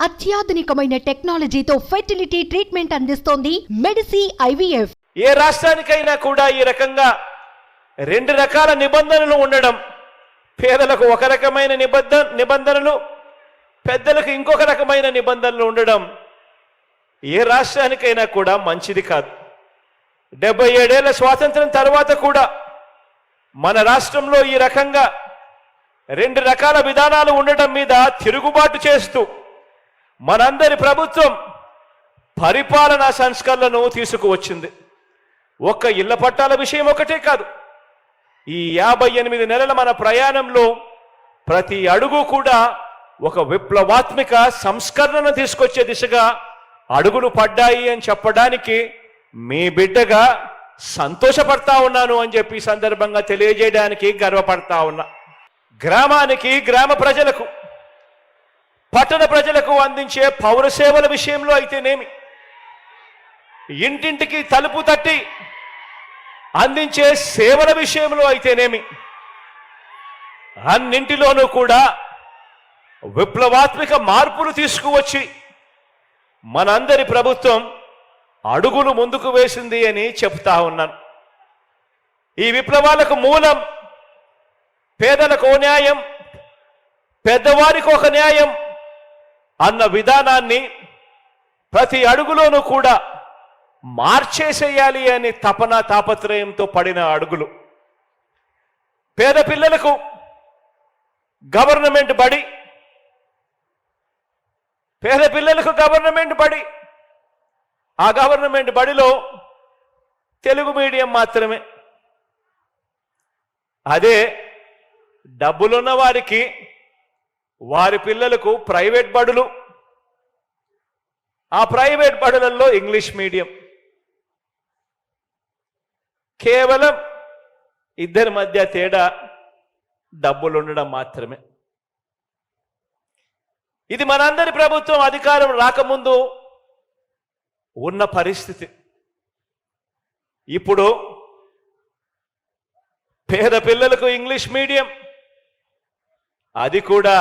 అత్యాధునికమైన టెక్నాలజీతో fertility treatment అందిస్తోంది Medici IVF. ఏ రాష్ట్రానికైనా కూడా ఈ రకంగా రెండు రకాల నిబంధనలు ఉండడం, పేదలకు ఒక రకమైన నిబంధనలు, పెద్దలకు ఇంకొక రకమైన నిబంధనలు ఉండడం ఏ రాష్ట్రానికైనా కూడా మంచిది కాదు. 77 ఏళ్ల స్వాతంత్రం తర్వాత కూడా మన రాష్ట్రంలో ఈ రకంగా రెండు రకాల విధానాలు ఉండటం మీద తిరుగుబాటు చేస్తూ మనందరి ప్రభుత్వం పరిపాలనా సంస్కరణలను తీసుకువచ్చింది. ఒక్క ఇళ్ల పట్టాల విషయం ఒకటే కాదు, ఈ 58 నెలల మన ప్రయాణంలో ప్రతి అడుగు కూడా ఒక విప్లవాత్మక సంస్కరణను తీసుకొచ్చే దిశగా అడుగులు పడ్డాయి అని చెప్పడానికి మీ బిడ్డగా సంతోషపడతా ఉన్నాను అని చెప్పి సందర్భంగా తెలియజేయడానికి గర్వపడతా ఉన్నా. గ్రామానికి, గ్రామ ప్రజలకు, పట్టణ ప్రజలకు అందించే పౌర సేవల విషయంలో అయితేనేమి, ఇంటింటికి తలుపు తట్టి అందించే సేవల విషయంలో అయితేనేమి, అన్నింటిలోనూ కూడా విప్లవాత్మక మార్పులు తీసుకువచ్చి మనందరి ప్రభుత్వం అడుగులు ముందుకు వేసింది అని చెప్తా ఉన్నాను. ఈ విప్లవాలకు మూలం పేదలకు న్యాయం, పెద్దవారికి ఒక న్యాయం అన్న విధానాన్ని ప్రతి అడుగులోనూ కూడా మార్చేసేయాలి అని తపన తాపత్రయంతో పడిన అడుగులు. పేద పిల్లలకు గవర్నమెంట్ బడి, పేద పిల్లలకు గవర్నమెంట్ బడి, ఆ గవర్నమెంట్ బడిలో తెలుగు మీడియం మాత్రమే. అదే డబ్బులున్న వారికి వారి పిల్లలకు ప్రైవేట్ బడులు, ఆ ప్రైవేట్ బడులలో ఇంగ్లీష్ మీడియం. కేవలం ఇద్దరి మధ్య తేడా డబ్బులు ఉండడం మాత్రమే. ఇది మనందరి ప్రభుత్వం అధికారం రాకముందు ఉన్న పరిస్థితి. ఇప్పుడు పేద పిల్లలకు ఇంగ్లీష్ మీడియం, అది కూడా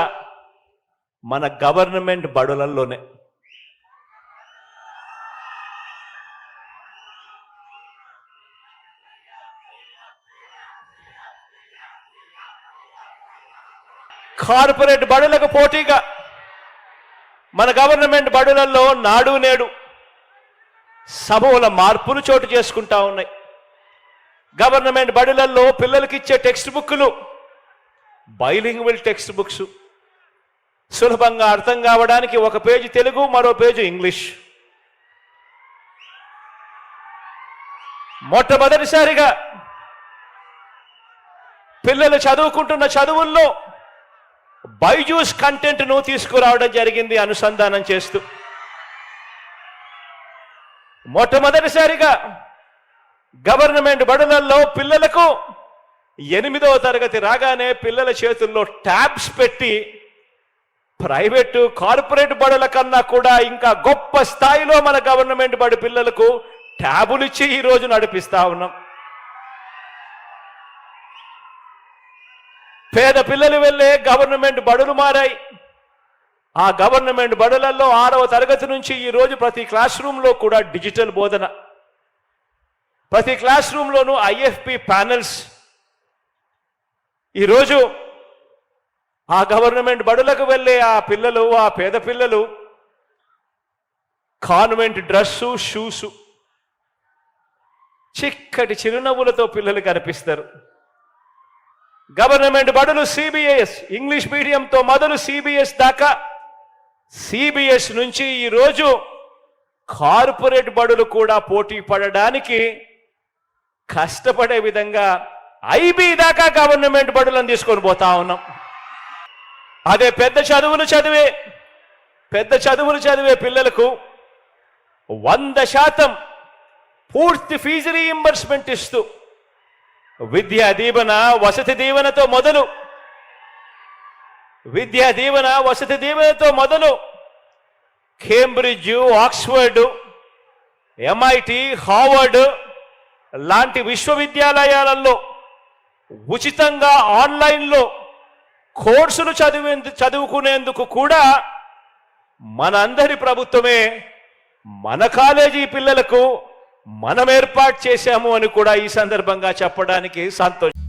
మన గవర్నమెంట్ బడులలోనే. కార్పొరేట్ బడులకు పోటీగా మన గవర్నమెంట్ బడులలో నాడు నేడు సమూల మార్పులు చోటు చేసుకుంటా ఉన్నాయి. గవర్నమెంట్ బడులలో పిల్లలకి ఇచ్చే టెక్స్ట్ బుక్లు బైలింగ్వల్ టెక్స్ట్ బుక్స్, సులభంగా అర్థం కావడానికి ఒక పేజీ తెలుగు, మరో పేజీ ఇంగ్లీష్. మొట్టమొదటిసారిగా పిల్లలు చదువుకుంటున్న చదువుల్లో బైజూస్ కంటెంట్ను తీసుకురావడం జరిగింది అనుసంధానం చేస్తూ. మొట్టమొదటిసారిగా గవర్నమెంట్ బడులలో పిల్లలకు 8వ తరగతి రాగానే పిల్లల చేతుల్లో ట్యాబ్స్ పెట్టి ప్రైవేటు కార్పొరేట్ బడుల కన్నా కూడా ఇంకా గొప్ప స్థాయిలో మన గవర్నమెంట్ బడి పిల్లలకు ట్యాబులు ఇచ్చి ఈరోజు నడిపిస్తా ఉన్నాం. పేద పిల్లలు వెళ్ళే గవర్నమెంట్ బడులు మారాయి. ఆ గవర్నమెంట్ బడులలో 6వ తరగతి నుంచి ఈరోజు ప్రతి క్లాస్ రూమ్లో కూడా డిజిటల్ బోధన, ప్రతి క్లాస్ రూమ్లోనూ IFP ప్యానెల్స్. ఈరోజు ఆ గవర్నమెంట్ బడులకు వెళ్ళే ఆ పిల్లలు, ఆ పేద పిల్లలు కాన్వెంట్ డ్రెస్సు, షూసు, చిక్కటి చిరునవ్వులతో పిల్లలు కనిపిస్తారు. గవర్నమెంట్ బడులు CBS, ఇంగ్లీష్ మీడియంతో మొదలు CBS దాకా, CBS నుంచి ఈరోజు కార్పొరేట్ బడులు కూడా పోటీ పడడానికి కష్టపడే విధంగా IB దాకా గవర్నమెంట్ బడులను తీసుకొని పోతా ఉన్నాం. అదే పెద్ద చదువులు చదివే పిల్లలకు 100% పూర్తి ఫీజు రీయింబర్స్మెంట్ ఇస్తూ విద్యా దీవెన, వసతి దీవెనతో మొదలు కేంబ్రిడ్జ్, ఆక్స్ఫర్డ్, MIT, హార్వర్డ్ లాంటి విశ్వవిద్యాలయాలలో ఉచితంగా ఆన్లైన్లో కోర్సులు చదువుకునేందుకు కూడా మన అందరి ప్రభుత్వమే మన కాలేజీ పిల్లలకు మనం ఏర్పాటు చేశాము అని కూడా ఈ సందర్భంగా చెప్పడానికి సంతోషం.